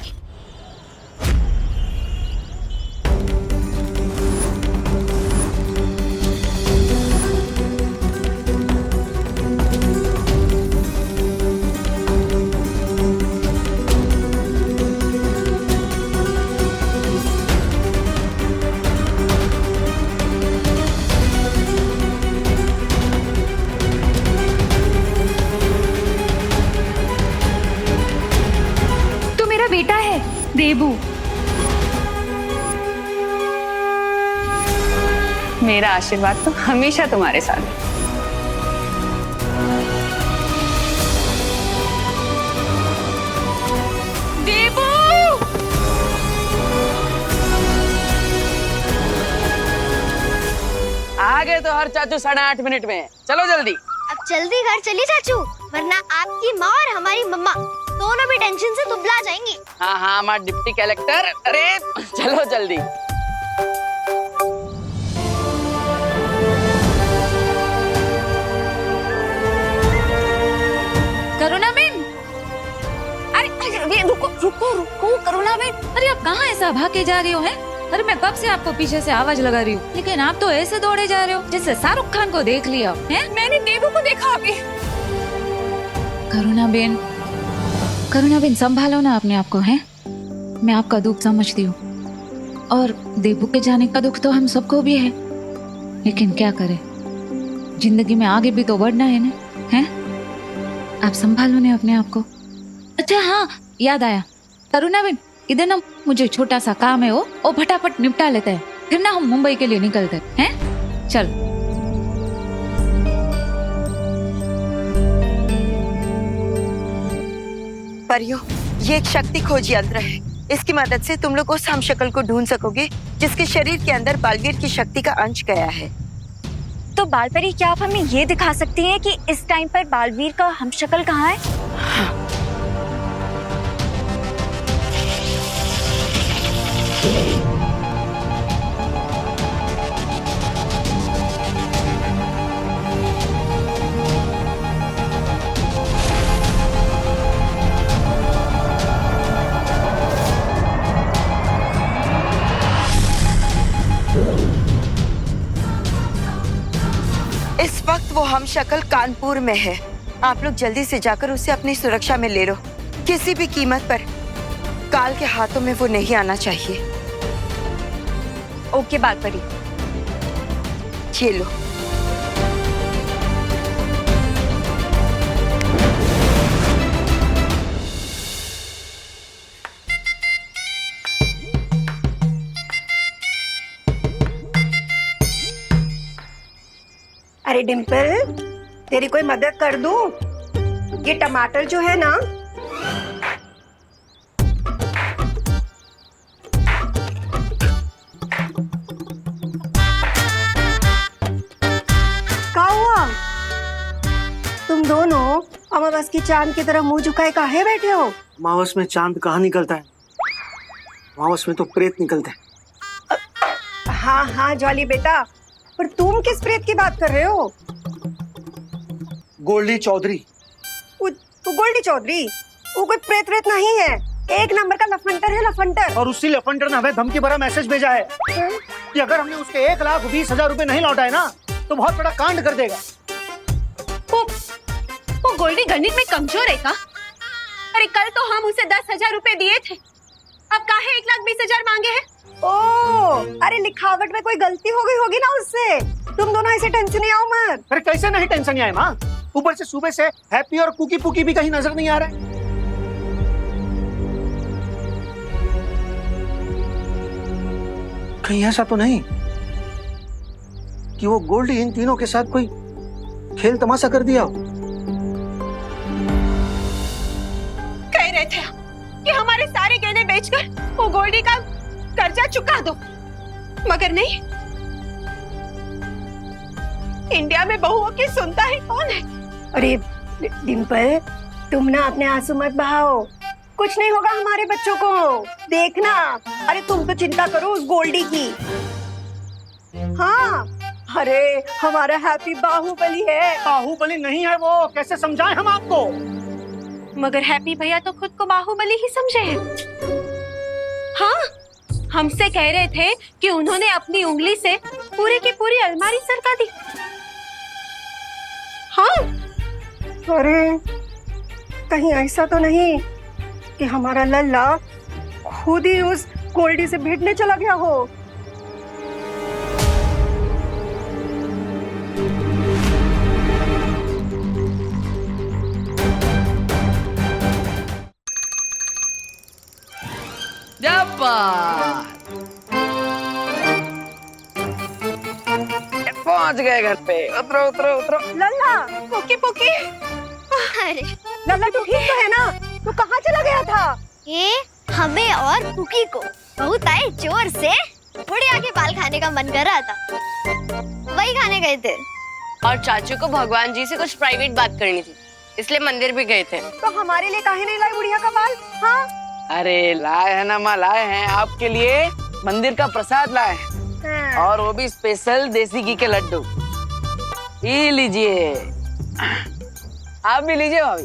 देबू, मेरा आशीर्वाद तो हमेशा तुम्हारे साथ है। देबू! आ गए तो हर चाचू 8:30 मिनट में। चलो जल्दी। अब जल्दी घर चलिए चाचू, वरना आपकी माँ और हमारी मम्मा दोनों भी टेंशन से दुबला जाएंगी। हाँ हाँ, हमारा डिप्टी कलेक्टर। अरे चलो जल्दी। करुणा बेन, अरे रुको रुको रुको करुणा बेन, अरे आप कहाँ ऐसा भाग के जा रही हो? है अरे मैं कब से आपको पीछे से आवाज लगा रही हूँ, लेकिन आप तो ऐसे दौड़े जा रहे हो जैसे शाहरुख खान को देख लिया है। मैंने देबू को देखा अभी। करुणा बेन संभालो ना अपने आप को। है मैं आपका दुख समझती हूँ और देबू के जाने का दुख तो हम सबको भी है, लेकिन क्या करें, जिंदगी में आगे भी तो बढ़ना है ना। है आप संभालो ना अपने आप को। अच्छा हाँ, याद आया करुणा बेन, इधर ना मुझे छोटा सा काम है, वो फटाफट निपटा लेते हैं, फिर ना हम मुंबई के लिए निकलते हैं। चल। परियों, ये एक शक्ति खोज यंत्र है। इसकी मदद से तुम लोग उस हमशक्ल को ढूंढ सकोगे जिसके शरीर के अंदर बालवीर की शक्ति का अंश गया है। तो बालपरी, क्या आप हमें ये दिखा सकती हैं कि इस टाइम पर बालवीर का हमशक्ल कहाँ है? इस वक्त वो हमशक्ल कानपुर में है। आप लोग जल्दी से जाकर उसे अपनी सुरक्षा में ले लो। किसी भी कीमत पर काल के हाथों में वो नहीं आना चाहिए। ओके बालपरी। ये लो। अरे डिम्पल, तेरी कोई मदद कर दूं? ये टमाटर जो है ना, क्या हुआ? तुम दोनों अमावस की चांद की तरह मुंह झुकाए काहे बैठे हो? अमावस में चांद कहाँ निकलता है? अमावस में तो प्रेत निकलते हैं। हाँ हाँ जॉली बेटा, पर तुम किस प्रेत की बात कर रहे हो? गोल्डी चौधरी। वो गोल्डी चौधरी वो कोई प्रेत व्रेत नहीं है, एक नंबर का लफंटर है, लफंटर। और उसी लफंटर ने हमें धमकी भरा मैसेज भेजा है कि अगर हमने उसके 1,20,000 रुपए नहीं लौटाए ना तो बहुत बड़ा कांड कर देगा। वो गोल्डी गणित में कमजोर है का? अरे कल तो हम उसे 10,000 रुपए दिए थे, अब काहे 1,20,000 मांगे हैं? ओ, अरे लिखावट में कोई गलती हो गई होगी ना उससे। तुम दोनों ऐसे टेंशन नहीं आओ मत। अरे कैसे नहीं टेंशन नहीं आए माँ? ऊपर से सुबह से हैप्पी और कुकी पुकी भी कहीं नजर नहीं आ रहा है। कहीं ऐसा तो नहीं कि वो गोल्डी इन तीनों के साथ कोई खेल तमाशा कर दिया हो? कह रहे थे कि हमारे सारे गहने बेचकर वो गोल्डी का कर्जा चुका दो, मगर नहीं। इंडिया में बहुओं की सुनता ही कौन है? अरे डिम्पल, तुम ना अपने आंसू मत बहाओ, कुछ नहीं होगा हमारे बच्चों को, देखना। अरे तुम तो चिंता करो उस गोल्डी की। हाँ, अरे हमारा हैप्पी बाहुबली है। बाहुबली नहीं है वो, कैसे समझाएं हम आपको? मगर हैप्पी भैया तो खुद को बाहुबली ही समझे हैं। हाँ, हमसे कह रहे थे कि उन्होंने अपनी उंगली से पूरी की पूरी अलमारी सरका दी। हाँ, अरे कहीं ऐसा तो नहीं कि हमारा लल्ला खुद ही उस गोल्डी से भिड़ने चला गया हो? पहुंच गए घर पे। उतरो उतरो उतरो। लल्ला, पुकी पुकी। अरे लल्ला तू ठीक तो है ना? तू कहाँ चला गया था? ये हमें और पुकी को बहुत आए जोर से बुढ़िया के बाल खाने का मन कर रहा था, वही खाने गए थे। और चाचू को भगवान जी से कुछ प्राइवेट बात करनी थी, इसलिए मंदिर भी गए थे। तो हमारे लिए काहे नहीं लाई बुढ़िया का बाल? हाँ, अरे लाए हैं ना माँ, लाए हैं आपके लिए, मंदिर का प्रसाद लाए हैं, और वो भी स्पेशल देसी घी के लड्डू। ये लीजिए, आप भी लीजिए भाभी।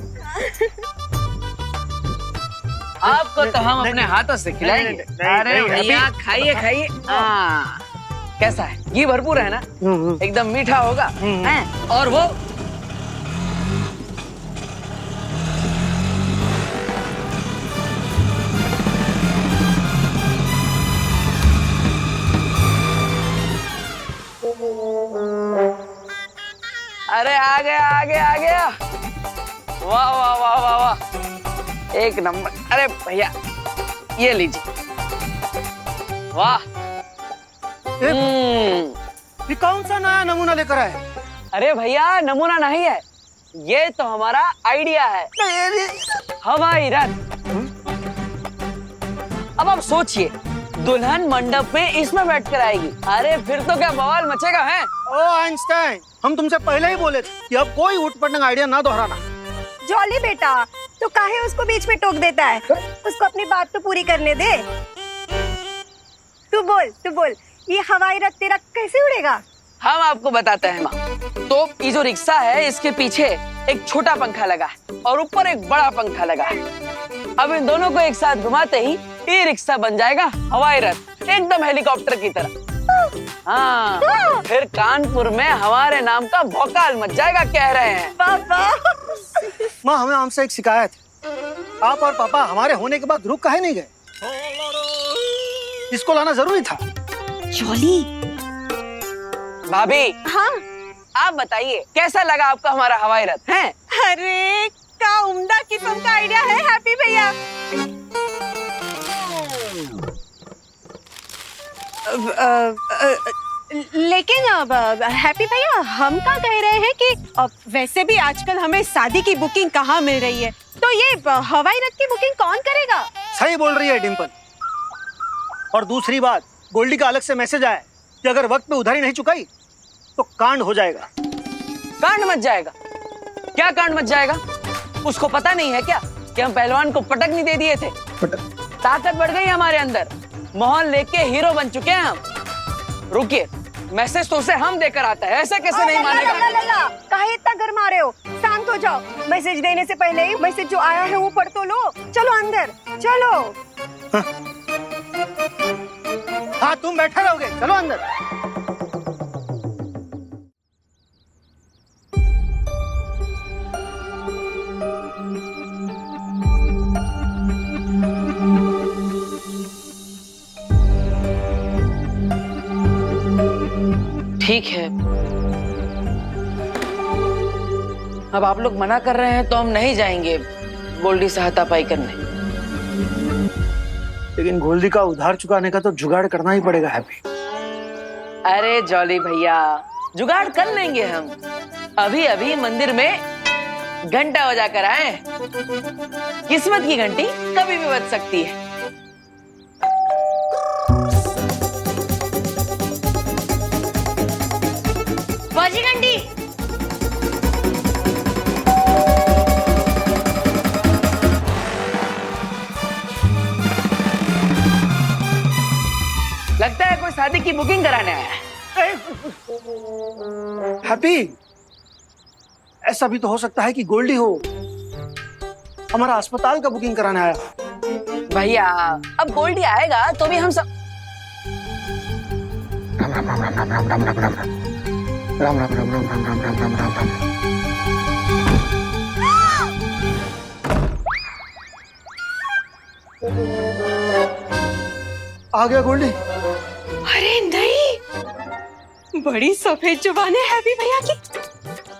आपको तो हम अपने हाथों से खिलाएंगे। अरे भैया खाइए खाइए। हाँ, कैसा है? घी भरपूर है ना, एकदम मीठा होगा। और वो अरे आ गया आ गया आ गया। वाह वाह वाह वाह वाह, एक नंबर। अरे भैया ये लीजिए। वाह, ये कौन सा नया नमूना लेकर आए? अरे भैया नमूना नहीं है, ये तो हमारा आइडिया है। हवाई रथ। अब अब आप सोचिए, दुल्हन मंडप में इसमें बैठकर आएगी, अरे फिर तो क्या बवाल मचेगा है। ओ आइंस्टाइन, हम तुमसे पहले ही बोले थे कि अब कोई उठपटंग आइडिया ना दोहराना। जॉली बेटा, तो काहे उसको बीच में टोक देता है? उसको अपनी बात तो पूरी करने दे। तू बोल, ये हवाई रथ तेरा कैसे उड़ेगा? हम आपको बताते हैं माँ। तो ये जो रिक्शा है, इसके पीछे एक छोटा पंखा लगा है और ऊपर एक बड़ा पंखा लगा है। अब इन दोनों को एक साथ घुमाते ही ये रिक्शा बन जाएगा हवाई रथ, एकदम हेलीकॉप्टर की तरह। हाँ, फिर कानपुर में हमारे नाम का भौकाल मच जाएगा, कह रहे हैं। माँ, हमें हमसे एक शिकायत है। आप और पापा हमारे होने के बाद रुक काहे नहीं गए? इसको लाना जरूरी था। जॉली। भाभी। हाँ, आप बताइए कैसा लगा आपका हमारा हवाई रथ है? अरे क्या उम्दा किस्म का आइडिया है हैप्पी भैया। लेकिन अब हैप्पी भैया, हम क्या कह रहे हैं कि वैसे भी आजकल हमें शादी की बुकिंग कहाँ मिल रही है, तो ये हवाई रथ की बुकिंग कौन करेगा? सही बोल रही है डिम्पल। और दूसरी बात, गोल्डी का अलग से मैसेज आया कि अगर वक्त पे उधारी नहीं चुकाई तो कांड हो जाएगा। कांड मच जाएगा? क्या कांड मच जाएगा? उसको पता नहीं है क्या कि हम पहलवान को पटक नहीं दे दिए थे? ताकत बढ़ गई हमारे अंदर, मोहन लेके हीरो बन चुके हैं हम। रुकिए, मैसेज तो उसे हम देकर आता है, ऐसे कैसे नहीं मानेगा? काहे इतना गरमा रहे हो? शांत हो जाओ। मैसेज देने से पहले ही मैसेज जो आया है वो पढ़ तो लो। चलो अंदर, चलो। हाँ, तुम बैठे रहोगे, चलो अंदर। ठीक है, अब आप लोग मना कर रहे हैं तो हम नहीं जाएंगे गोल्डी से हाथापाई करने। लेकिन गोल्डी का उधार चुकाने का तो जुगाड़ करना ही पड़ेगा हैप्पी। अरे जॉली भैया, जुगाड़ कर लेंगे हम। अभी अभी मंदिर में घंटा बजा कर आए। किस्मत की घंटी कभी भी बज सकती है। बाजी घंटी। लगता है कोई शादी की बुकिंग कराने आया है। हैप्पी, ऐसा भी तो हो सकता है कि गोल्डी हो हमारा अस्पताल का बुकिंग कराने आया। भैया, अब गोल्डी आएगा तो भी हम सब राम राम राम राम राम राम राम राम राम राम राम राम राम राम राम राम राम राम राम। आ गया गोल्डी। अरे नहीं, बड़ी सफेद जुबान है हैप्पी भैया की।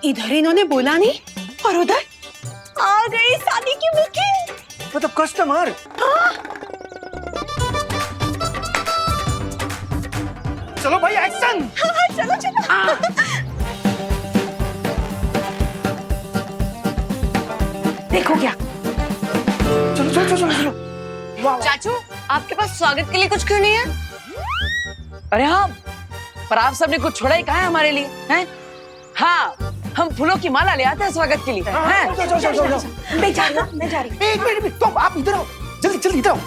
इधर इन्होंने बोला नहीं और उधर आ गई शादी की बुकिंग। मतलब कस्टमर। चलो भाई, एक्शन। हाँ, चलो चलो। देखो क्या। चलो चलो चलो चलो। चाचू, आपके पास स्वागत के लिए कुछ क्यों नहीं है? अरे हाँ, पर आप सबने कुछ छोड़ा ही कहा है हमारे लिए, हैं? हाँ, हम फूलों की माला ले आते हैं स्वागत के लिए, हैं? मैं जा रही। एक मिनट, तो आप इधर आओ, जल्दी जल्दी इधर आओ।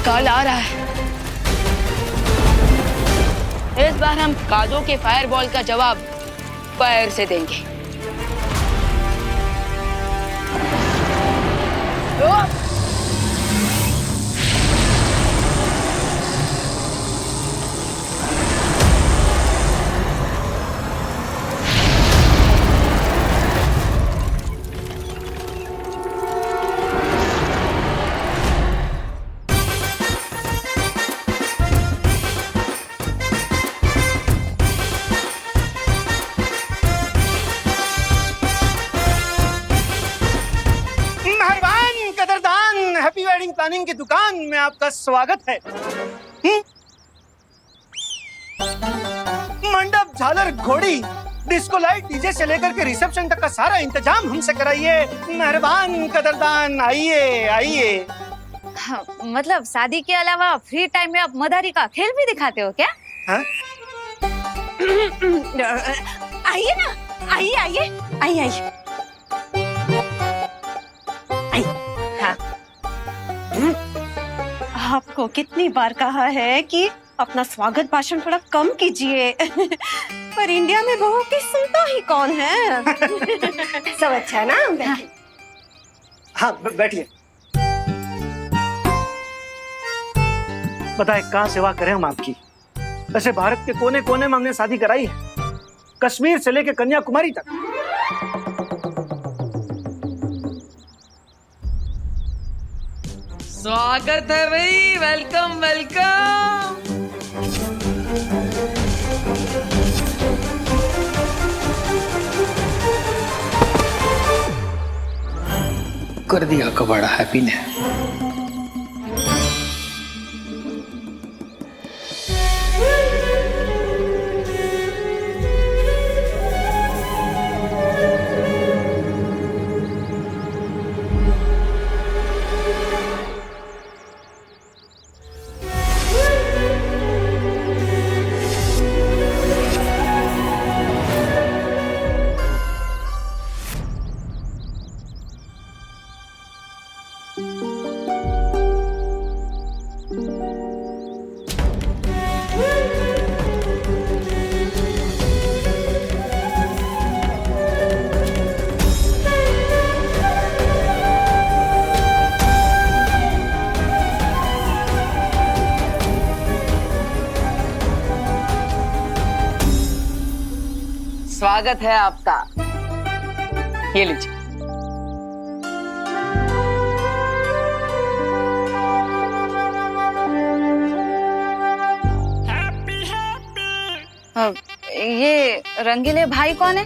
कॉल आ रहा है। इस बार हम काजों के फायरबॉल का जवाब फायर से देंगे। दुकान में आपका स्वागत है। मंडप, झालर, घोड़ी, डिस्को लाइट, डीजे से लेकर के रिसेप्शन तक का सारा इंतजाम हमसे कराइए। मेहरबान कदरदान, आइए आइए। हाँ, मतलब शादी के अलावा फ्री टाइम में आप मदारी का खेल भी दिखाते हो क्या? हाँ? आइए ना, आइए आइए आइए आइए। आपको कितनी बार कहा है कि अपना स्वागत भाषण थोड़ा कम कीजिए। पर इंडिया में बहू की सुनता ही कौन है। सब अच्छा है ना? बैठिए। हाँ बैठिए। बताए कहाँ सेवा करें हम आपकी। वैसे भारत के कोने कोने में हमने शादी कराई है, कश्मीर से लेकर कन्याकुमारी तक। स्वागत है भाई, वेलकम वेलकम। कर दिया कबाड़ा हैप्पी ने। स्वागत है आपका, ये लीजिए। ये रंगीले भाई कौन है?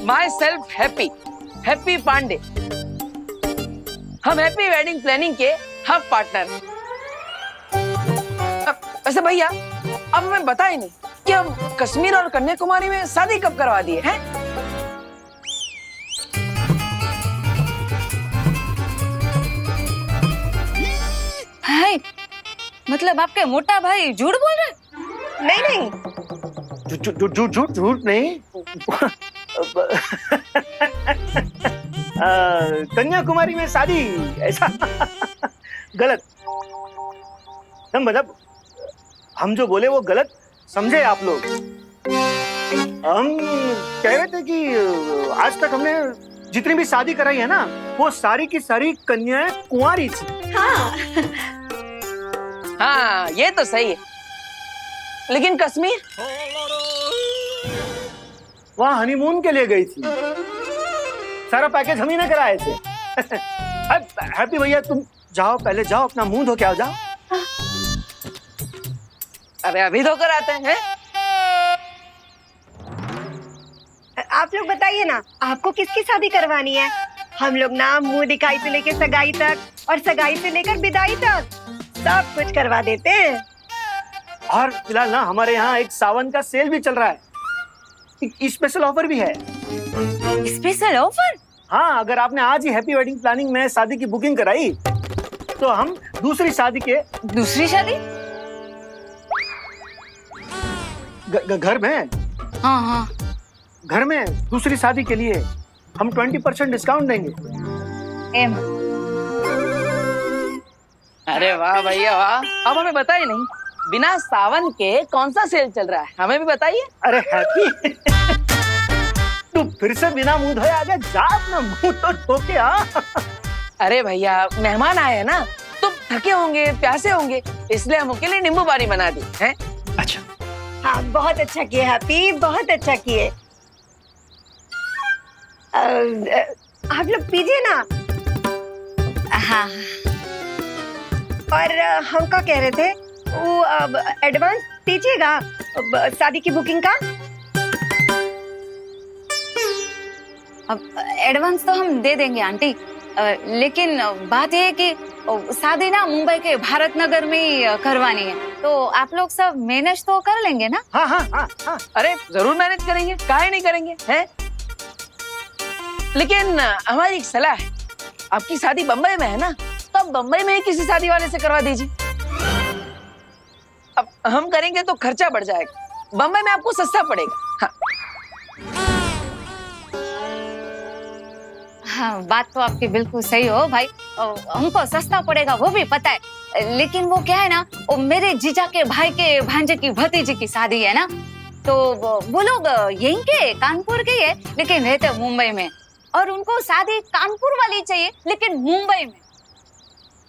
Myself happy, happy Pandey. हम हैप्पी वेडिंग प्लानिंग के हम पार्टनर हैं। वैसे भैया अब हमें बता ही नहीं कि हम कश्मीर और कन्याकुमारी में शादी कब करवा दिए हैं? हाय, मतलब आपके मोटा भाई झूठ बोल रहे? नहीं नहीं, झूठ नहीं। कन्याकुमारी में शादी, ऐसा गलत। मतलब हम जो बोले वो गलत समझे आप लोग। हम कह रहे थे कि आज तक हमने जितनी भी शादी कराई है ना, वो सारी की सारी कन्याएं कुंवारी थी। हाँ ये तो सही है, लेकिन कश्मीर वहाँ हनीमून के लिए गई थी। सारा पैकेज हम ही ने कराए थे। हैप्पी भैया तुम जाओ, पहले जाओ, अपना मुंह धो के आओ, जाओ। अरे अभी धोकर आते हैं। आप लोग बताइए ना, आपको किसकी शादी करवानी है? हम लोग ना मुंह दिखाई से लेकर सगाई तक और सगाई से लेकर विदाई तक सब कुछ करवा देते हैं। और फिलहाल ना हमारे यहाँ एक सावन का सेल भी चल रहा है, एक स्पेशल ऑफर भी है। Special offer? हाँ, अगर आपने आज ही हैप्पी वेडिंग प्लानिंग में शादी की बुकिंग कराई तो हम दूसरी शादी के दूसरी शादी घर में, हाँ हाँ, घर में दूसरी शादी के लिए हम 20% डिस्काउंट देंगे। अरे वाह भैया वाह, अब हमें बताइए नहीं, बिना सावन के कौन सा सेल चल रहा है, हमें भी बताइए। अरे हैप्पी तू फिर से बिना मुंह धोए आ गया, जा अपना मुंह तो धो के आ। अरे भैया मेहमान आए हैं ना, तो थके होंगे, प्यासे होंगे, इसलिए हम उनके लिए नींबू पानी बना दी है। अच्छा हाँ, बहुत अच्छा किए हैप्पी, बहुत अच्छा किए। आप लोग पीजिए ना। हाँ, और हम क्या कह रहे थे, वो अब एडवांस दीजिएगा शादी की बुकिंग का। अब एडवांस तो हम दे देंगे आंटी, लेकिन बात यह है कि शादी ना मुंबई के भारत नगर में ही करवानी है, तो आप लोग सब मैनेज तो कर लेंगे ना? हाँ हाँ हाँ हाँ, अरे जरूर मैनेज करेंगे, काहे नहीं करेंगे हैं? लेकिन हमारी एक सलाह है, आपकी शादी बम्बई में है ना, तो आप बम्बई में ही किसी शादी वाले से करवा दीजिए। अब हम करेंगे तो खर्चा बढ़ जाएगा, बम्बई में आपको सस्ता पड़ेगा। हाँ। हाँ, बात तो आपकी बिल्कुल सही हो भाई, हमको सस्ता पड़ेगा वो भी पता है, लेकिन वो क्या है ना, वो मेरे जीजा के भाई के भांजे की भतीजी की शादी है ना, तो वो लोग यहीं के कानपुर के है, लेकिन रहते मुंबई में, और उनको शादी कानपुर वाली चाहिए लेकिन मुंबई में,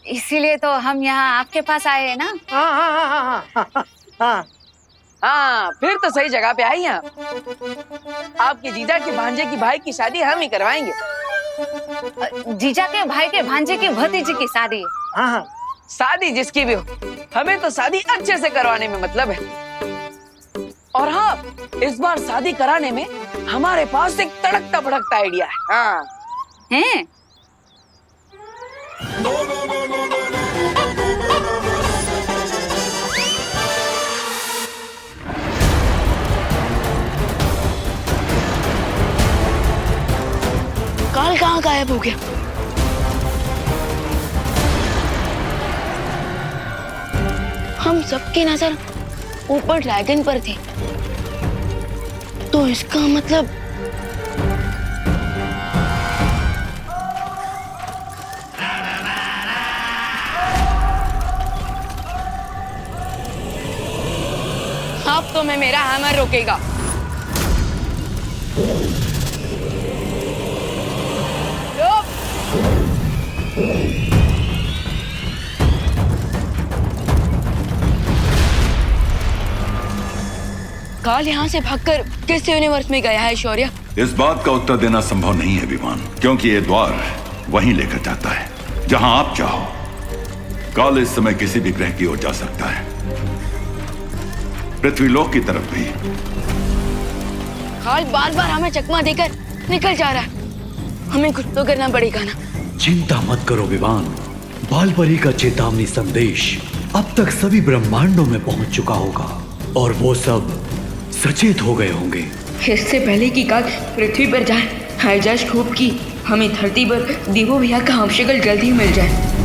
इसीलिए तो हम यहाँ आपके पास आए हैं ना। हाँ हाँ हाँ हाँ हाँ हाँ हाँ, फिर तो सही जगह पे आई हैं आप। आपके जीजा के भांजे की भाई की शादी हम ही करवाएंगे। जीजा के भाई के भांजे की भतीजी की शादी। हाँ हाँ, शादी जिसकी भी हो, हमें तो शादी अच्छे से करवाने में मतलब है। और हाँ, इस बार शादी कराने में हमारे पास एक तड़कता भड़कता आइडिया है। हाँ हैं? काल कहाँ गायब हो गया? हम सबकी नजर ऊपर ड्रैगन पर थी, तो इसका मतलब अब तो मैं मेरा हैमर रोकेगा। काल यहाँ से भागकर किस यूनिवर्स में गया है शौर्य? इस बात का उत्तर देना संभव नहीं है विमान, क्योंकि ये द्वार वहीं लेकर जाता है जहां आप चाहो। काल इस समय किसी भी ग्रह की ओर जा सकता है, पृथ्वीलोक की तरफ भी। काल बार बार हमें चकमा देकर निकल जा रहा है, हमें कुछ तो करना पड़ेगा ना। चिंता मत करो विमान, बालपरी का चेतावनी संदेश अब तक सभी ब्रह्मांडों में पहुंच चुका होगा और वो सब सचेत हो गए होंगे। इससे पहले कि काल पृथ्वी पर जाए, हाईजैश खूब की हमें धरती पर देवो भैया का हमशक्ल जल्दी मिल जाए।